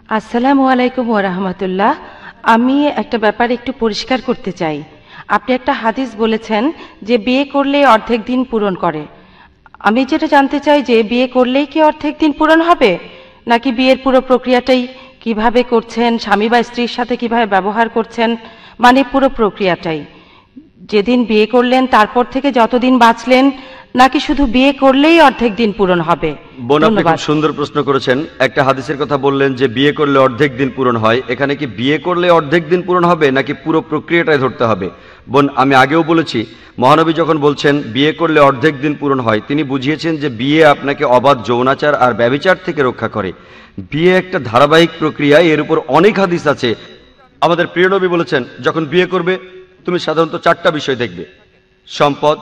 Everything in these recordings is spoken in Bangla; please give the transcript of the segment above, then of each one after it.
আসসালামু আলাইকুম ওয়া রাহমাতুল্লাহ। আমি একটা ব্যাপার একটু পরিষ্কার করতে চাই। আপনি একটা হাদিস বলেছেন যে বিয়ে করলে অর্ধেক দিন পূরণ করে। আমি যেটা জানতে চাই যে বিয়ে করলেই কি অর্ধেক দিন পূরণ হবে, নাকি বিয়ের পুরো প্রক্রিয়াটাই কিভাবে করছেন, স্বামী বা স্ত্রীর সাথে কিভাবে ব্যবহার করছেন, মানে পুরো প্রক্রিয়াটাই, যেদিন বিয়ে করলেন তারপর থেকে যতদিন বাঁচলেন, নাকি শুধু বিয়ে করলেই অর্ধেক দিন পূরণ হবে? বোন, আপনি খুব সুন্দর প্রশ্ন করেছেন। একটা হাদিসের কথা বললেন যে বিয়ে করলে অর্ধেক দিন পূরণ হয়। এখানে কি বিয়ে করলে অর্ধেক দিন পূরণ হবে নাকি পুরো প্রক্রিয়াটাই ধরতে হবে? বোন, আমি আগেও বলেছি, মহানবী যখন বলছেন বিয়ে করলে অর্ধেক দিন পূরণ হয়, তিনি বুঝিয়েছেন যে বিয়ে আপনাকে অবাধ যৌনাচার আর ব্যভিচার থেকে রক্ষা করে। বিয়ে একটা ধারাবাহিক প্রক্রিয়া, এর উপর অনেক হাদিস আছে। আমাদের প্রিয় নবী বলেছেন, যখন বিয়ে করবে তুমি সাধারণত 4টা বিষয় দেখবে: সম্পদ,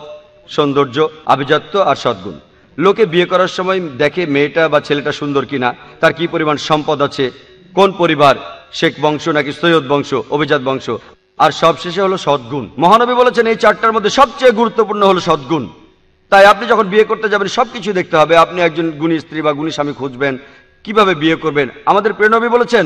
সৌন্দর্য, আভিজাত্য আর সদ্গুণ। লোকে বিয়ে করার সময় দেখে মেয়েটা বা ছেলেটা সুন্দর কিনা, তার কি পরিমাণ সম্পদ আছে, কোন পরিবার, শেখ বংশ নাকি সৈয়দ বংশ, অভিজাত বংশ, আর সবশেষে হলো সদ্গুণ। মহানবী বলেছেন এই 4টার মধ্যে সবচেয়ে গুরুত্বপূর্ণ হলো সদ্গুণ। তাই আপনি যখন বিয়ে করতে যাবেন সবকিছু দেখতে হবে। আপনি একজন গুণী স্ত্রী বা গুণী স্বামী খুঁজবেন, কিভাবে বিয়ে করবেন। আমাদের প্রিয় নবী বলেছেন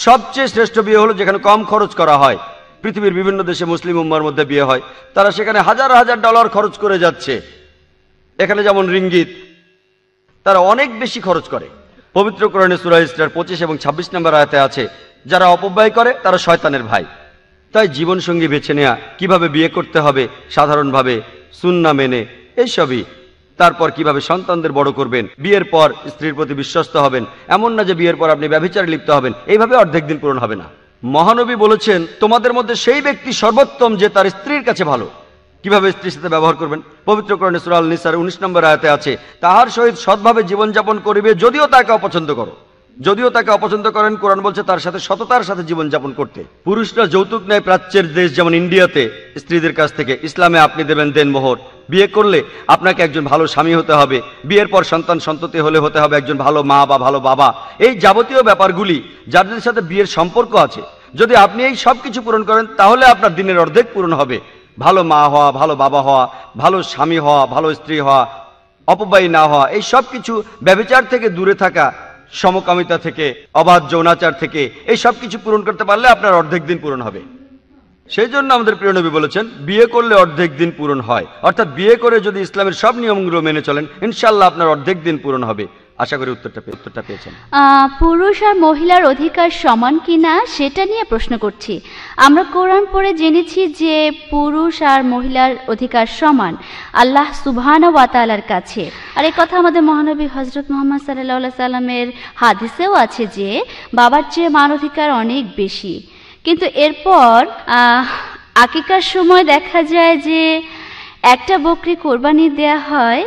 সবচেয়ে শ্রেষ্ঠ বিয়ে হলো যেখানে কম খরচ করা হয়। পৃথিবীর বিভিন্ন দেশে মুসলিম উম্মার মধ্যে বিয়ে হয়, তারা সেখানে হাজার হাজার ডলার খরচ করে যাচ্ছে। এখানে যেমন রিঙ্গিত, তারা অনেক বেশি খরচ করে। পবিত্র কোরআনে সূরা ইসরার 25 এবং 26 নম্বর আয়াতে আছে, যারা অপব্যয় করে তারা শয়তানের ভাই। তাই জীবনসঙ্গী বেছে নেওয়া, কিভাবে বিয়ে করতে হবে সাধারণভাবে, সুন্নাহ মেনে, এইসবই। তারপর কিভাবে সন্তানদের বড় করবেন, বিয়ের পর স্ত্রীর প্রতি বিশ্বস্ত হবেন, এমন না যে বিয়ের পর আপনি ব্যভিচারে লিপ্ত হবেন। এইভাবে অর্ধেক দিন পূরণ হবে না। মহানবী বলেছেন তোমাদের মধ্যে সেই ব্যক্তি সর্বোত্তম যে তার স্ত্রীর কাছে ভালো। কিভাবে স্ত্রীর সাথে ব্যবহার করবেন, পবিত্র কোরআনে সূরা আল নিসার 19 নম্বর আয়াতে আছে, তাহার সহিত সৎভাবে জীবনযাপন করিবে যদিও তাকে অপছন্দ করো। যদিও তাকে অপছন্দ করেন, কোরআন বলছে তার সাথে সততার সাথে জীবনযাপন করতে। পুরুষরা যৌতুক নেয় প্রাচ্যের দেশ যেমন ইন্ডিয়াতে স্ত্রীদের কাছ থেকে। ইসলামে আপনি দেবেন দেনমোহর। বিয়ে করলে আপনাকে একজন ভালো স্বামী হতে হবে, বিয়ের পর সন্তান সন্ততি হলে হতে হবে একজন ভালো মা বা ভালো বাবা। এই যাবতীয় ব্যাপারগুলি যাদের সাথে বিয়ের সম্পর্ক আছে, যদি আপনি এই সব কিছু পূরণ করেন তাহলে আপনার দিনের অর্ধেক পূরণ হবে। ভালো মা হওয়া, ভালো বাবা হওয়া, ভালো স্বামী হওয়া, ভালো স্ত্রী হওয়া, অপব্যয়ী না হওয়া, এই সব কিছু, ব্যভিচার থেকে দূরে থাকা, সমকামিতা থেকে, অবাধ যৌনাচার থেকে, এই সব কিছু পূরণ করতে পারলে আপনার অর্ধেক দিন পূরণ হবে। সেই জন্য আমাদের প্রিয় নবী বলেছেন বিয়ে করলে অর্ধেক দিন পূরণ হয়। অর্থাৎ বিয়ে করে যদি ইসলামের সব নিয়মগুলো মেনে চলেন, ইনশাআল্লাহ আপনার অর্ধেক দিন পূরণ হবে। আশা করি উত্তরটা পেয়েছেন। পুরুষ আর মহিলার অধিকার সমান কিনা সেটা নিয়ে প্রশ্ন করছি। আমরা কোরআন পড়ে জেনেছি যে পুরুষ আর মহিলার অধিকার সমান আল্লাহ সুবহানাহু ওয়া তাআলার কাছে। আর এই কথা আমাদের মহানবী হযরত মুহাম্মদ সাল্লাল্লাহু আলাইহি সাল্লামের হাদিসেও আছে যে বাবার চেয়ে মান অধিকার অনেক বেশি। কিন্তু এরপর আকিকার সময় দেখা যায় যে একটা বকরি কোরবানি দেয়া হয়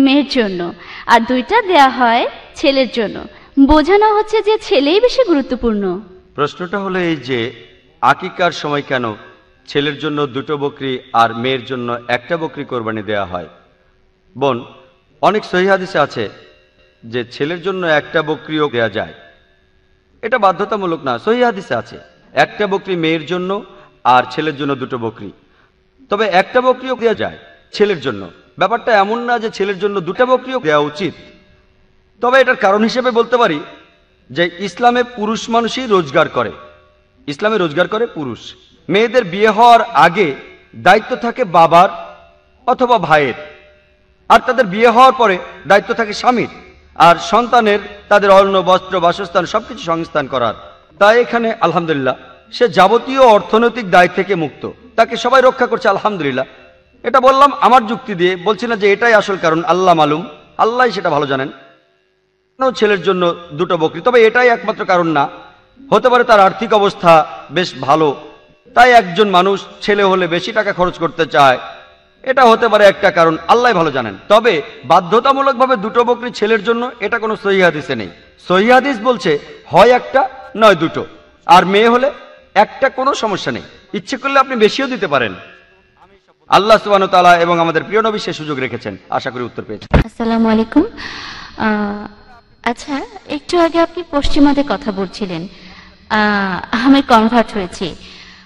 মেয়ের জন্য আর 2টা দেয়া হয় ছেলের জন্য। বোঝানো হচ্ছে যে ছেলেই বেশি গুরুত্বপূর্ণ। প্রশ্নটা হলো এই যে আকিকার সময় কেন ছেলের জন্য 2টো বকরি আর মেয়ের জন্য একটা বকরি কোরবানি দেয়া হয়? বোন, অনেক সহিহ হাদিসে আছে যে ছেলের জন্য একটা বকরিও দেয়া যায়। এটা বাধ্যতামূলক না, সহিহ হাদিসে আছে একটা বকরি মেয়ের জন্য আর ছেলের জন্য 2টো বকরি। তবে একটা বকরিও দেওয়া যায় ছেলের জন্য। ব্যাপারটা এমন না যে ছেলের জন্য 2টা বকরিও দেওয়া উচিত। তবে এটার কারণ হিসেবে বলতে পারি যে ইসলামে পুরুষ মানুষই রোজগার করে। ইসলামে রোজগার করে পুরুষ। মেয়েদের বিয়ে হওয়ার আগে দায়িত্ব থাকে বাবার অথবা ভাইয়ের, আর তাদের বিয়ে হওয়ার পরে দায়িত্ব থাকে স্বামীর আর সন্তানের, তাদের অন্ন বস্ত্র বাসস্থান সবকিছু সংস্থান করার। তাই এখানে আলহামদুলিল্লাহ সে যাবতীয় অর্থনৈতিক দায় থেকে মুক্ত, তাকে সবাই রক্ষা করছে আলহামদুলিল্লাহ। এটা বললাম আমার যুক্তি দিয়ে, বলছি না যে এটাই আসল কারণ। আল্লাহ মালুম, আল্লাহ সেটা ভালো জানেন। ছেলের জন্য 2টো বকরি, তবে এটাই একমাত্র কারণ না। হতে পারে তার আর্থিক অবস্থা বেশ ভালো, তাই একজন মানুষ ছেলে হলে বেশি টাকা খরচ করতে চায়, এটা হতে পারে একটা কারণ, আল্লাহ ভালো জানেন। তবে বাধ্যতামূলকভাবে 2টো বকরি ছেলের জন্য এটা কোনো সহিহ হাদিসে নেই। সহিহ হাদিস বলছে হয় একটা নয় 2টো, আর মেয়ে হলে একটা, কোনো সমস্যা নেই। ইচ্ছে করলে আপনি বেশিও দিতে পারেন। আল্লাহ সুবহানাহু ওয়া তাআলা এবং আমাদের প্রিয় নবী সে সুযোগ রেখেছেন। আশা করি উত্তর পেয়েছেন। আসসালামু আলাইকুম। আচ্ছা, একটু আগে আপনি পশ্চিমাদের কথা বলছিলেন। আমি কনভার্ট হয়েছি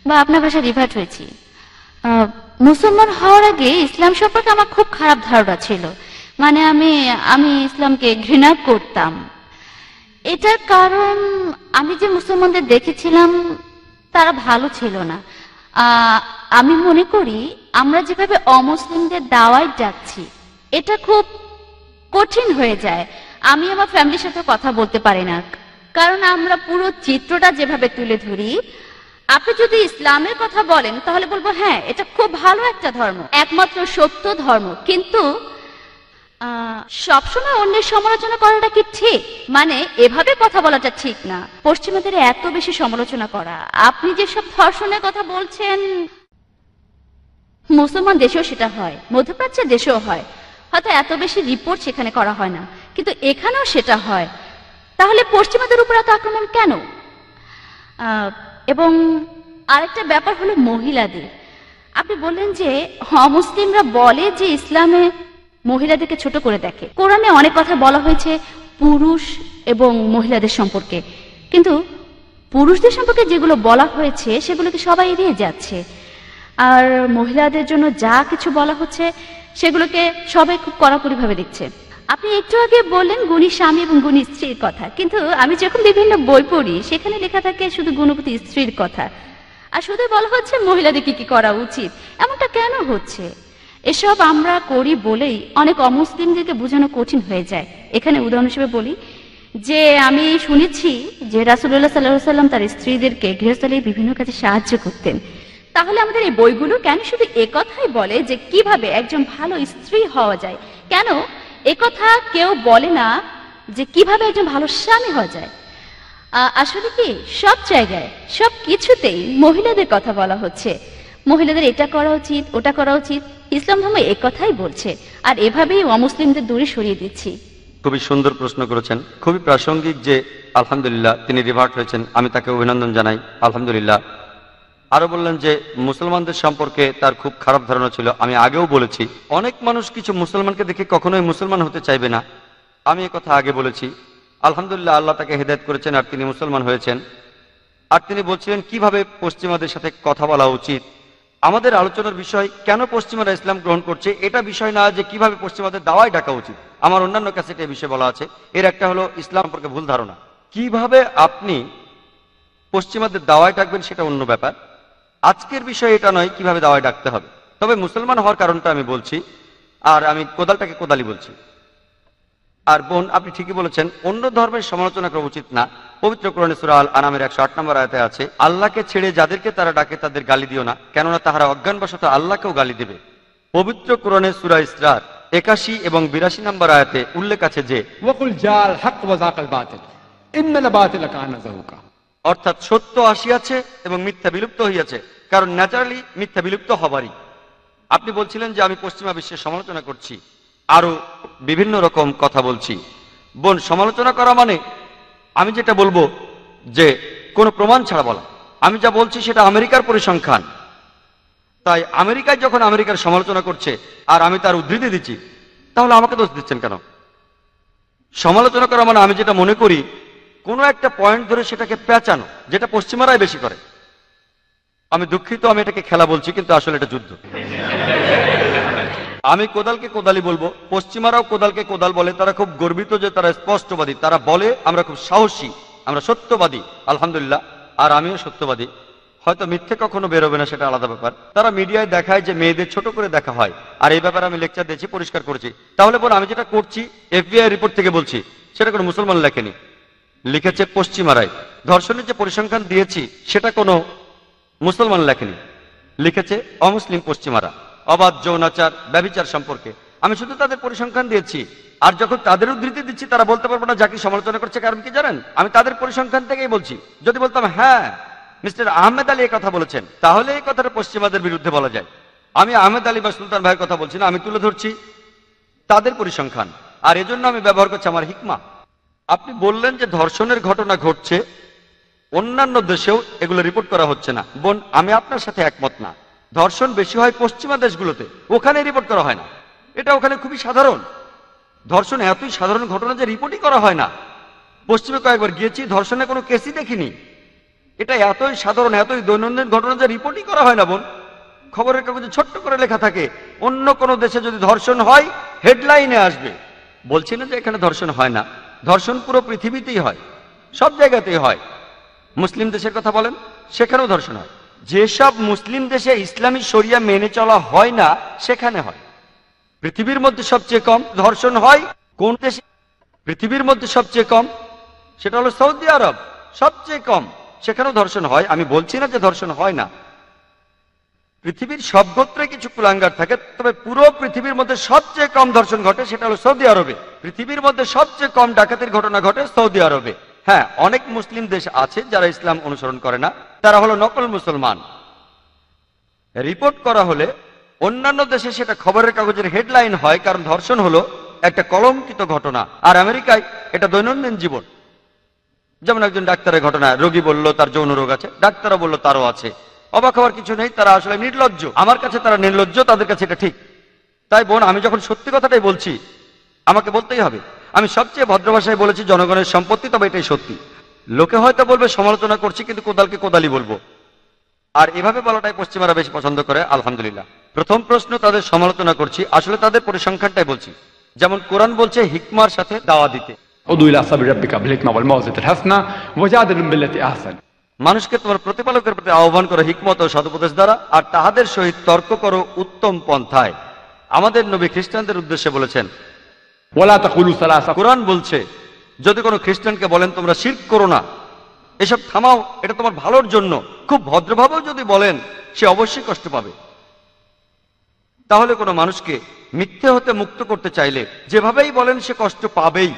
বা আপনার ভাষায় রিভার্ট হয়েছি। মুসলমান হওয়ার আগে ইসলাম সম্পর্কে আমার খুব খারাপ ধারণা ছিল। মানে আমি ইসলামকে ঘৃণা করতাম। এটার কারণ আমি যে মুসলমানদের দেখেছিলাম তারা ভালো ছিল না। আমি মনে করি আমরা যেভাবে অমুসলিমদের দাওয়াত ডাকছি এটা খুব কঠিন হয়ে যায়। আমি আমার ফ্যামিলির সাথে কথা বলতে পারি না, কারণ আমরা পুরো চিত্রটা যেভাবে তুলে ধরি। আপনি যদি ইসলামের কথা বলেন তাহলে বলবো হ্যাঁ এটা খুব ভালো একটা ধর্ম, একমাত্র সত্য ধর্ম, কিন্তু সবসময় অন্যের সমালোচনা করাটা কি ঠিক? মানে এভাবে কথা বলাটা ঠিক না। পশ্চিমাদের এত বেশি সমালোচনা করা, আপনি যেসব ধর্ষণের কথা বলছেন মুসলমান দেশেও সেটা হয়, মধ্যপ্রাচ্যের দেশেও হয়, হয়তো এত বেশি রিপোর্ট সেখানে করা হয় না, কিন্তু এখানেও সেটা হয়। তাহলে পশ্চিমাদের উপর এত আক্রমণ কেন? এবং আরেকটা ব্যাপার হলো মহিলাদের। আপনি বললেন যে অমুসলিমরা বলে যে ইসলামে মহিলাদেরকে ছোট করে দেখে। কোরআনে অনেক কথা বলা হয়েছে পুরুষ এবং মহিলাদের সম্পর্কে, কিন্তু পুরুষদের সম্পর্কে যেগুলো বলা হয়েছে সেগুলোকে সবাই এড়িয়ে যাচ্ছে, আর মহিলাদের জন্য যা কিছু বলা হচ্ছে সেগুলোকে সবাই খুব কড়াকড়িভাবে দেখছে। আপনি একটু আগে বললেন গুণী স্বামী এবং গুণী স্ত্রীর কথা, কিন্তু আমি যখন বিভিন্ন বই পড়ি সেখানে লেখা থাকে শুধু গুণবতী স্ত্রীর কথা, আর শুধু বলা হচ্ছে মহিলাদের কি কি করা উচিত। এমনটা কেন হচ্ছে? এসব আমরা করি বলেই অনেক অমুসলিমদেরকে বোঝানো কঠিন হয়ে যায়। এখানে উদাহরণ হিসেবে বলি যে আমি শুনেছি যে রাসূলুল্লাহ সাল্লাল্লাহু আলাইহি ওয়াসাল্লাম তার স্ত্রীদেরকে গৃহস্থালির বিভিন্ন কাজে সাহায্য করতেন। তাহলে আমাদের এই বইগুলো কেন শুধু একথাই বলে যে কিভাবে একজন ভালো স্ত্রী হওয়া যায়? কেন একথা কেউ বলে না যে কিভাবে একজন ভালো স্বামী হওয়া যায়? আসলে কি সব জায়গায় সব কিছুতেই মহিলাদের কথা বলা হচ্ছে, মহিলাদের এটা করা উচিত ওটা করা উচিত। ইসলাম ধর্ম একথাই বলছে, আর এভাবেই অমুসলিমদের দূরে সরিয়ে দিচ্ছি। খুবই সুন্দর প্রশ্ন করেছেন, খুবই প্রাসঙ্গিক যে আলহামদুলিল্লাহ তিনি রিভার্ট হয়েছেন, আমি তাকে অভিনন্দন জানাই আলহামদুলিল্লাহ। আরো বললেন যে মুসলমানদের সম্পর্কে তার খুব খারাপ ধারণা ছিল। আমি আগেও বলেছি অনেক মানুষ কিছু মুসলমানকে দেখে কখনোই মুসলমান হতে চাইবে না, আমি এই কথা আগে বলেছি। আলহামদুলিল্লাহ আল্লাহ তাকে হেদায়েত করেছেন আর তিনি মুসলমান হয়েছেন। আর তিনি বলছিলেন কিভাবে পশ্চিমাদের সাথে কথা বলা উচিত। আমাদের আলোচনার বিষয় কেন পশ্চিমারা ইসলাম গ্রহণ করছে এটা বিষয় না, যে কিভাবে পশ্চিমাদের দাওয়ায় ডাকা উচিত। আমার অন্যান্য ক্যাসেটে এই বিষয়ে বলা আছে। এর একটা হলো ইসলাম সম্পর্কে ভুল ধারণা। কিভাবে আপনি পশ্চিমাদের দাওয়ায় ডাকবেন সেটা অন্য ব্যাপার, আজকের বিষয় এটা নয় কিভাবে দাওয়ায় ডাকতে হবে। তবে মুসলমান হওয়ার কারণটা আমি বলছি, আর আমি কোদালটাকে কোদালি বলছি। আর বোন আপনি ঠিকই বলেছেন, অন্য ধর্মের সমালোচনা করা উচিত না। পবিত্র কোরআনে সূরা আল আনামের 108 নম্বর আয়াতে আছে, আল্লাহকে ছেড়ে যাদেরকে তারা ডাকে তাদের গালি দিও না, কেননা তাহারা অজ্ঞানবশত আল্লাহকেও গালি দেবে। পবিত্র কোরআনে সূরা ইসরার 81 এবং 82 নম্বর আয়াতে উল্লেখ আছে যে ওয়াকুল জাল হক ওয়া যাকাল বাতিল ইন্নাল বাতিল কানা যাহুকা, অর্থাৎ সত্য আসিয়াছে এবং মিথ্যা বিলুপ্ত হইয়াছে, কারণ ন্যাচারালি মিথ্যা বিলুপ্ত হবারই। আপনি বলছিলেন যে আমি পশ্চিমা বিশ্বের সমালোচনা করছি, আরো বিভিন্ন রকম কথা বলছি। বোন সমালোচনা করা মানে আমি যেটা বলবো যে কোনো প্রমাণ ছাড়া বলা। আমি যা বলছি সেটা আমেরিকার পরিসংখ্যান, তাই আমেরিকায় যখন আমেরিকার সমালোচনা করছে আর আমি তার উদ্ধৃতি দিচ্ছি, তাহলে আমাকে দোষ দিচ্ছেন কেন? সমালোচনা করা মানে আমি যেটা মনে করি কোনো একটা পয়েন্ট ধরে সেটাকে পেঁচানো, যেটা পশ্চিমারাই বেশি করে। আমি দুঃখিত আমি এটাকে খেলা বলছি, কিন্তু আসলে এটা যুদ্ধ। আমি কোদালকে কোদালি বলবো, পশ্চিমারাও কোদালকে কোদাল বলে। তারা খুব গর্বিত যে তারা স্পষ্টবাদী, তারা বলে আমরা খুব সাহসী, আমরা সত্যবাদী। আলহামদুলিল্লাহ, আর আমিও সত্যবাদী। হয়তো মিথ্যে কখনো বেরোবে না, সেটা আলাদা ব্যাপার। তারা মিডিয়ায় দেখায় যে মেয়েদের ছোট করে দেখা হয়, আর এই ব্যাপারে আমি লেকচার দিয়েছি, পরিষ্কার করেছি। তাহলে বল আমি যেটা করছি FBI রিপোর্ট থেকে বলছি, সেটা কোনো মুসলমান লেখেনি, লিখেছে পশ্চিমারাই। ধর্ষণের যে পরিসংখ্যান দিয়েছি সেটা কোনো মুসলমান লেখেনি, লিখেছে অমুসলিম পশ্চিমারা। অবাধ যৌনাচার ব্যভিচার সম্পর্কে আমি শুধু তাদের পরিসংখ্যান দিয়েছি। আর যখন তাদের উদ্ধৃতি দিচ্ছি তারা বলতে পারবো না যাকে সমালোচনা করছে, কারণ কি জানেন, আমি তাদের পরিসংখ্যান থেকেই বলছি। যদি বলতাম হ্যাঁ মিস্টার আহমেদ আলী এই কথা বলেছেন, তাহলে এই কথাটা পশ্চিমাদের বিরুদ্ধে বলা যায়। আমি আহমেদ আলী বা সুলতান ভাইয়ের কথা বলছি না, আমি তুলে ধরছি তাদের পরিসংখ্যান, আর এজন্য আমি ব্যবহার করছি আমার হিকমা। আপনি বললেন যে ধর্ষণের ঘটনা ঘটছে, অন্যান্য দেশেও এগুলো রিপোর্ট করা হচ্ছে না। বোন আমি আপনার সাথে একমত না। ধর্ষণ বেশি হয় পশ্চিমা দেশগুলোতে, ওখানে রিপোর্ট করা হয় না। এটা ওখানে খুবই সাধারণ। ধর্ষণ এতই সাধারণ ঘটনা যে রিপোর্টই করা হয় না। পশ্চিমে কয়েকবার গিয়েছি, ধর্ষণে কোনো কেসই দেখিনি। এটা এতই সাধারণ, এতই দৈনন্দিন ঘটনা যে রিপোর্টই করা হয় না। বোন খবরের কাগজে ছোট্ট করে লেখা থাকে, অন্য কোনো দেশে যদি ধর্ষণ হয় হেডলাইনে আসবে। বলছি না যে এখানে ধর্ষণ হয় না, ধর্ষণ পুরো পৃথিবীতেই হয়। সব জায়গাতেই হয়। মুসলিম দেশের কথা বলেন, সেখানেও ধর্ষণ হয়। যেসব মুসলিম দেশে ইসলামী শরিয়া মেনে চলা হয় না সেখানে হয়। পৃথিবীর মধ্যে সবচেয়ে কম ধর্ষণ হয় কোন দেশে? পৃথিবীর মধ্যে সবচেয়ে কম, সেটা হলো সৌদি আরব। সবচেয়ে কম, সেখানেও ধর্ষণ হয়। আমি বলছি না যে ধর্ষণ হয় না। পৃথিবীর সব গোত্রে কিছু কুলাঙ্গার থাকে, তবে পুরো পৃথিবীর মধ্যে সবচেয়ে কম ধর্ষণ ঘটে সেটা হলো সৌদি আরবে। পৃথিবীর মধ্যে সবচেয়ে কম ডাকাতির ঘটনা ঘটে সৌদি আরবে। হ্যাঁ, অনেক মুসলিম দেশ আছে যারা ইসলাম অনুসরণ করে না, তারা হলো নকল মুসলমান। রিপোর্ট করা হলে অন্যান্য দেশে সেটা খবরের কাগজের হেডলাইন হয়, কারণ ধর্ষণ হলো একটা কলঙ্কিত ঘটনা। আর আমেরিকায় এটা দৈনন্দিন জীবন। যেমন একজন ডাক্তারের ঘটনা, রোগী বলল তার যৌন রোগ আছে, ডাক্তারও বলল তারও আছে। অবাক হওয়ার কিছু নেই, তারা আসলে নির্লজ্জ। আমার কাছে তারা নির্লজ্জ, তাদের কাছে এটা ঠিক। তাই বোন, আমি যখন সত্যি কথাটাই বলছি আমাকে বলতেই হবে। আমি সবচেয়ে ভদ্র ভাষায় বলেছি জনগণের সম্পত্তি, তবে এটাই সত্যি। লোকে হয়তো বলবে সমালোচনা করছি, কিন্তু কোদালকে কোদালি বলবো। আর এভাবে বলাটাই পশ্চিমারা বেশি পছন্দ করে, আলহামদুলিল্লাহ। প্রথম প্রশ্ন, তাদের সমালোচনা করছি, আসলে তাদের পরিসংখ্যানটাই বলছি। যেমন কোরআন বলছে হিকমার সাথে দাওয়া দিতে। ادعو الى سبيل ربك بالحكمه والموعظه الحسنه وجادلهم بالتي احسن। মানুষকে তোমার প্রতিপালকের প্রতি আহ্বান করো হিকমত ও সদুপদেশ দ্বারা, আর তাহাদের সহিত তর্ক করো উত্তম পন্থায়। আমাদের নবী খ্রিস্টানদের উদ্দেশ্যে বলেছেন ولا تقولوا ثلاثه। কোরআন বলছে যদি কোনো খ্রিস্টানকে বলেন তোমরা শিরক করো না, এসব থামাও, এটা তোমার ভালোর জন্য, খুব ভদ্রভাবেও যদি বলেন সে অবশ্যই কষ্ট পাবে। তাহলে কোনো মানুষকে মিথ্যে হতে মুক্ত করতে চাইলে যেভাবেই বলেন সে কষ্ট পাবেই।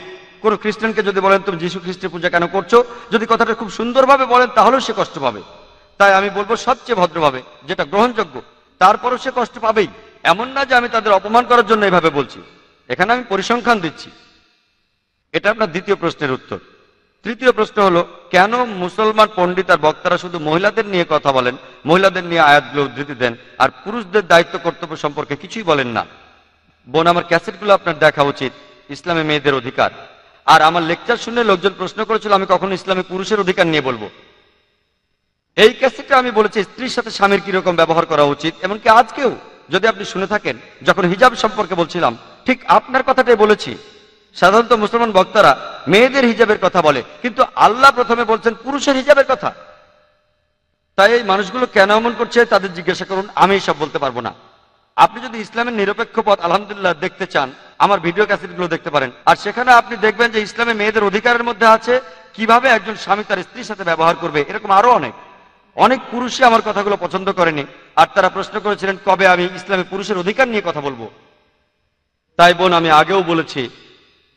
কোনো খ্রিস্টানকে যদি বলেন তুমি যীশু খ্রিস্টের পূজা কেন করছো, যদি কথাটা খুব সুন্দরভাবে বলেন তাহলেও সে কষ্ট পাবে। তাই আমি বলবো সবচেয়ে ভদ্রভাবে, যেটা গ্রহণযোগ্য, তারপরও সে কষ্ট পাবেই। এমন না যে আমি তাদের অপমান করার জন্য এভাবে বলছি, এখানে আমি পরিসংখ্যান দিচ্ছি। এটা আপনার দ্বিতীয় প্রশ্নের উত্তর। তৃতীয় প্রশ্ন হলো, কেন মুসলমান পণ্ডিত আর বক্তারা শুধু মহিলাদের নিয়ে কথা বলেন, মহিলাদের নিয়ে আয়াতগুলো উদ্ধৃতি দেন, আর পুরুষদের দায়িত্ব কর্তব্য সম্পর্কে কিছুই বলেন না? বোন, আমার ক্যাসেটগুলো আপনার দেখা উচিত, ইসলামে মেয়েদের অধিকার। আর আমার লেকচার শুনে লোকজন প্রশ্ন করেছিল আমি কখনো ইসলামে পুরুষের অধিকার নিয়ে বলবো। এই ক্যাসেটে আমি বলেছি স্ত্রীর সাথে স্বামীর কিরকম ব্যবহার করা উচিত। এমনকি আজকেও যদি আপনি শুনে থাকেন, যখন হিজাব সম্পর্কে বলছিলাম ঠিক আপনার কথাটাই বলেছি। সাধারণত মুসলমান বক্তারা মেয়েদের হিজাবের কথা বলে, কিন্তু আল্লাহ প্রথমে বলছেন পুরুষের হিজাবের কথা। তাই এই মানুষগুলো কেন এমন করছে তাদের জিজ্ঞাসা করুন, আমি সব বলতে পারবো না। আপনি যদি ইসলামের নিরপেক্ষ পথ আলহামদুলিল্লাহ দেখতে চান, আমার ভিডিও ক্যাসেটগুলো দেখতে পারেন। আর সেখানে আপনি দেখবেন যে ইসলামে মেয়েদের অধিকারের মধ্যে আছে কিভাবে একজন স্বামী তার স্ত্রীর সাথে ব্যবহার করবে। এরকম আরো অনেক পুরুষই আমার কথাগুলো পছন্দ করেনি, আর তারা প্রশ্ন করেছিলেন কবে আমি ইসলামে পুরুষের অধিকার নিয়ে কথা বলবো। তাই বোন, আমি আগেও বলেছি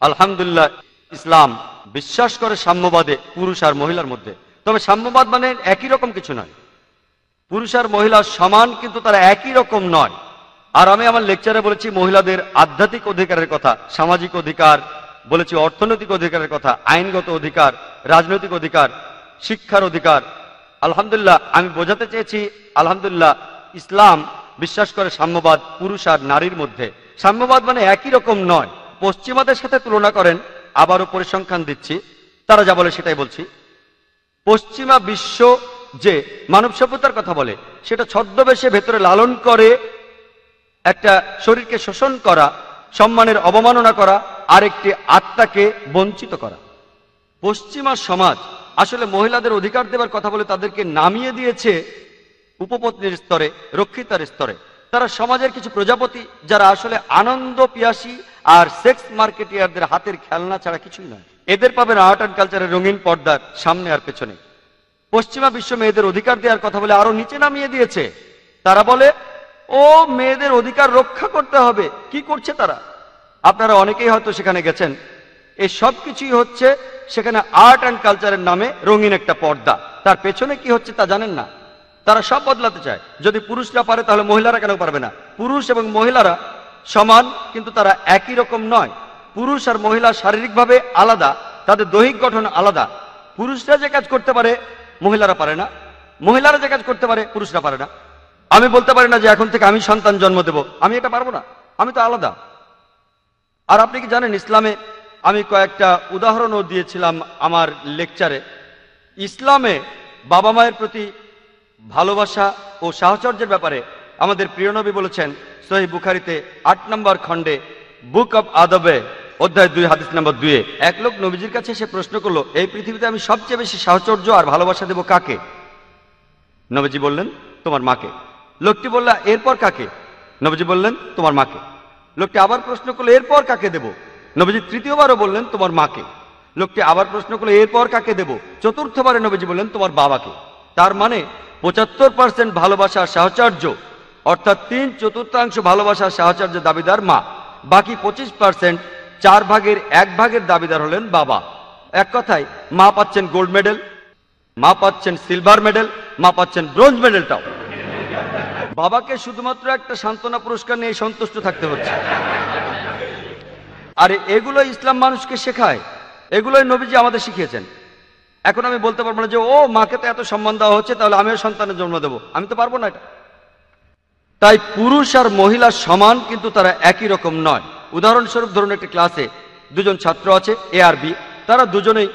আলহামদুলিল্লাহ ইসলাম বিশ্বাস করে সাম্যবাদে পুরুষ আর মহিলার মধ্যে। তবে সাম্যবাদ মানে একই রকম কিছু নয়। পুরুষ আর মহিলা সমান, কিন্তু তারা একই রকম নয়। আর আমি আমার লেকচারে বলেছি মহিলাদের আধ্যাত্মিক অধিকারের কথা, সামাজিক অধিকার বলেছি, অর্থনৈতিক অধিকারের কথা, আইনগত অধিকার, রাজনৈতিক অধিকার, শিক্ষার অধিকার। আলহামদুলিল্লাহ আমি বোঝাতে চেয়েছি আলহামদুলিল্লাহ ইসলাম বিশ্বাস করে সাম্যবাদ পুরুষ আর নারীর মধ্যে। সাম্যবাদ মানে একই রকম নয়। পশ্চিমাদের সাথে তুলনা করেন, আবারও পরিসংখ্যান দিচ্ছি, তারা যা বলে সেটাই বলছি। পশ্চিমা বিশ্ব যে মানব সভ্যতার কথা বলে, সেটা ছদ্মবেশে ভেতরে লালন করে একটা শরীরকে শোষণ করা, সম্মানের অবমাননা করা, আর একটি আত্মাকে বঞ্চিত করা। পশ্চিমা সমাজ আসলে মহিলাদের অধিকার দেওয়ার কথা বলে তাদেরকে নামিয়ে দিয়েছে উপপত্নীর স্তরে, রক্ষিতার স্তরে। তারা সমাজের কিছু প্রজাপতি যারা আসলে আনন্দ পিয়াসী আর সেক্স মার্কেটিয়ারদের হাতের খেলনা ছাড়া কিছুই নয়। এদের পাবেন আর্ট অ্যান্ড কালচারের রঙিন পর্দার সামনে আর পেছনে। পশ্চিমা বিশ্ব মেয়েদের অধিকার দেওয়ার কথা বলে আরো নিচে নামিয়ে দিয়েছে। তারা বলে ও মেয়েদের অধিকার রক্ষা করতে হবে। কি করছে তারা? আপনারা অনেকেই হয়তো সেখানে গেছেন। এই সব কিছুই হচ্ছে সেখানে আর্ট অ্যান্ড কালচারের নামে রঙিন একটা পর্দা। তার পেছনে কি হচ্ছে তা জানেন না। তারা সব বদলাতে চায়। যদি পুরুষরা পারে তাহলে মহিলারা কেন পারবে না? পুরুষ এবং মহিলারা সমান, কিন্তু তারা একই রকম নয়। পুরুষ আর মহিলা শারীরিকভাবে আলাদা, তাদের দৈহিক গঠন আলাদা। পুরুষরা যে কাজ করতে পারে মহিলারা পারে না, মহিলারা যে কাজ করতে পারে পুরুষরা পারে না। আমি বলতে পারি না যে এখন থেকে আমি সন্তান জন্ম দেব, আমি এটা পারবো না, আমি তো আলাদা। আর আপনি কি জানেন ইসলামে, আমি কয়েকটা উদাহরণও দিয়েছিলাম আমার লেকচারে, ইসলামে বাবা মায়ের প্রতি ভালোবাসা ও সাহচর্যের ব্যাপারে আমাদের প্রিয় নবী বলেছেন সহিহ বুখারীতে 8 নম্বর খণ্ডে বুক অব আদবে অধ্যায় 2 হাদিস নাম্বার 2-এ এক লোক নবীজির কাছে এসে প্রশ্ন করলো, এই পৃথিবীতে আমি সবচেয়ে বেশি সাহচর্য আর ভালোবাসা দেব কাকে? নবীজি বললেন, তোমার মাকে। লোকটি বলল, এরপর কাকে? নবীজি বললেন, তোমার মাকে। লোকটি আবার প্রশ্ন করলো, এরপর কাকে দেব? নবীজি তৃতীয়বারও বললেন, তোমার মাকে। লোকটি আবার প্রশ্ন করলো, এরপর কাকে দেব? চতুর্থবারে নবীজি বললেন, তোমার বাবাকে। তার মানে 75% ভালোবাসার সাহচর্য, অর্থাৎ 3/4 ভালোবাসার সাহচর্য দাবিদার মা, বাকি 25% 4/1 দাবিদার হলেন বাবা। এক কথায় মা পাচ্ছেন গোল্ড মেডেল, মা পাচ্ছেন সিলভার মেডেল, মা পাচ্ছেন ব্রোঞ্জ মেডেলটাও। বাবাকে শুধুমাত্র একটা সান্ত্বনা পুরস্কার নিয়ে সন্তুষ্ট থাকতে হচ্ছে। আর এগুলো ইসলাম মানুষকে শেখায়, এগুলোই নবীজি আমাদের শিখিয়েছেন। এখন আমি বলতে পারবো না যে ও মাকে তো এত সম্মান দেওয়া হচ্ছে, তাহলে আমিও সন্তানের জন্ম দেবো, আমি তো পারবো না এটা। তাই পুরুষ আর মহিলা সমান, কিন্তু তারা একই রকম নয়। উদাহরণস্বরূপ ধরুন, একটি ক্লাসে দুজন ছাত্র আছে, এ আর বি। তারা দুজনেই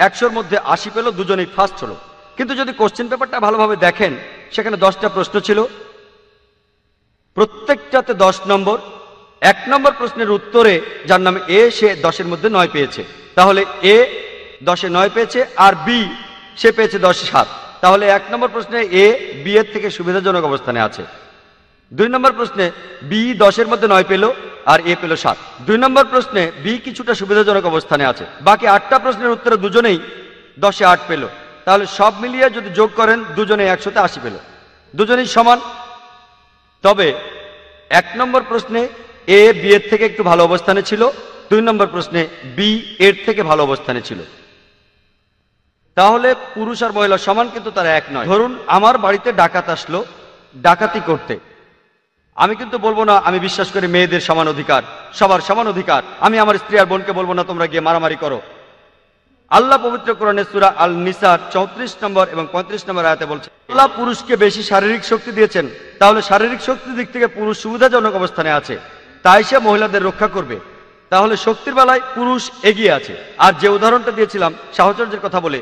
100-র মধ্যে 80 পেল, দুজনেই ফার্স্ট হলো। কিন্তু যদি কোশ্চেন পেপারটা ভালোভাবে দেখেন, সেখানে 10টা প্রশ্ন ছিল, প্রত্যেকটাতে 10 নম্বর। 1 নম্বর প্রশ্নের উত্তরে যার নাম এ, সে 10-এর মধ্যে 9 পেয়েছে। তাহলে এ 10-এ 9 পেয়েছে, আর বি সে পেয়েছে 10-এ 7। তাহলে 1 নম্বর প্রশ্নে এ বি এর থেকে সুবিধাজনক অবস্থানে আছে। 2 নম্বর প্রশ্নে বি 10-এর মধ্যে 9 পেল, আর এ পেল 7। 2 নম্বর প্রশ্নে বি কিছুটা সুবিধাজনক অবস্থানে আছে। বাকি 8টা প্রশ্নের উত্তরে দুজনেই 10-এ 8 পেল। তাহলে সব মিলিয়ে যদি যোগ করেন, দুজনে 100-তে 80 পেল, দুজনেই সমান। তবে 1 নম্বর প্রশ্নে এ বি এর থেকে একটু ভালো অবস্থানে ছিল, 2 নম্বর প্রশ্নে বি এর থেকে ভালো অবস্থানে ছিল। তাহলে পুরুষ আর মহিলা সমান, কিন্তু তারা এক নয়। ধরুন আমার বাড়িতে ডাকাত আসলো ডাকাতি করতে, আমি কিন্তু বলবো না আমি বিশ্বাস করি মেয়েদের সমান অধিকার, সবার সমান অধিকার। আমি আমার স্ত্রী আর বোনকে বলবো না তোমরা গিয়ে মারামারি করো। আল্লাহ পবিত্র কোরআনে সূরা আল নিসার 34 নম্বর এবং 35 নম্বর আয়াতে বলছে, আল্লাহ পুরুষকে বেশি শারীরিক শক্তি দিয়েছেন, তাহলে শারীরিক শক্তির দিক থেকে পুরুষ সুবিধাজনক অবস্থানে আছে, তাই সে মহিলাদের রক্ষা করবে। তাহলে শক্তির বেলায় পুরুষ এগিয়ে আছে। আর যে উদাহরণটা দিয়েছিলাম সাহচর্যের কথা বলে,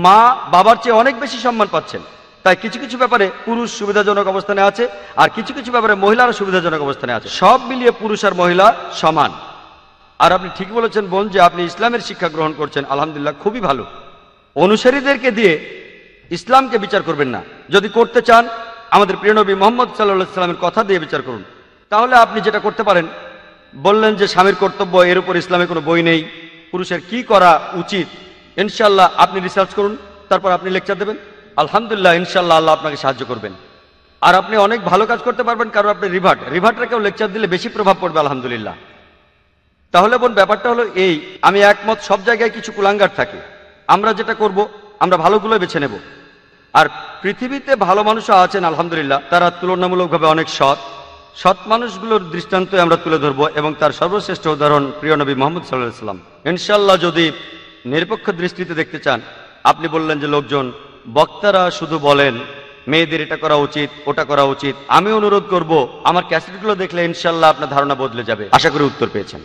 মা বাবার চেয়ে অনেক বেশি সম্মান পাচ্ছেন। তাই কিছু কিছু ব্যাপারে পুরুষ সুবিধাজনক অবস্থানে আছে, আর কিছু কিছু ব্যাপারে মহিলারা সুবিধাজনক অবস্থানে আছে। সব মিলিয়ে পুরুষ আর মহিলা সমান। আর আপনি ঠিক বলেছেন বোন, যে আপনি ইসলামের শিক্ষা গ্রহণ করছেন, আলহামদুলিল্লাহ, খুবই ভালো। অনুসারীদেরকে দিয়ে ইসলামকে বিচার করবেন না। যদি করতে চান, আমাদের প্রিয় নবী মুহাম্মদ সাল্লাল্লাহু আলাইহি ওয়াসাল্লামের কথা দিয়ে বিচার করুন। তাহলে আপনি যেটা করতে পারেন, বললেন যে স্বামীর কর্তব্য, এর উপর ইসলামে কোনো বই নেই, পুরুষের কি করা উচিত, ইনশাআল্লাহ আপনি রিসার্চ করুন, তারপর আপনি লেকচার দেবেন। আলহামদুলিল্লাহ, ইনশাআল্লাহ আল্লাহ আপনাকে সাহায্য করবেন। আর আপনি অনেক ভালো কাজ করতে পারবেন, কারণ আপনি রিভার্টে কেউ লেকচার দিলে বেশি প্রভাব পড়বে, আলহামদুলিল্লাহ। তাহলে বোন, ব্যাপারটা হলো এই, আমি একমত, সব জায়গায় কিছু কুলাঙ্গার থাকে। আমরা যেটা করব, আমরা ভালোগুলো বেছে নেব। আর পৃথিবীতে ভালো মানুষও আছেন, আলহামদুলিল্লাহ, তারা তুলনামূলকভাবে অনেক সৎ মানুষগুলোর দৃষ্টান্তই আমরা তুলে ধরবো, এবং তার সর্বশ্রেষ্ঠ উদাহরণ প্রিয় নবী মুহাম্মদ সাল্লাল্লাহু আলাইহি ওয়াসাল্লাম। ইনশাআল্লাহ যদি নিরপেক্ষ দৃষ্টিতে দেখতে চান, আপনি বললেন যে লোকজন বক্তারা শুধু বলেন মেয়েদের এটা করা উচিত, ওটা করা উচিত, আমি অনুরোধ করব আমার ক্যাসেটগুলো দেখলে ইনশাআল্লাহ আপনার ধারণা বদলে যাবে। আশা করি উত্তর পেয়েছেন।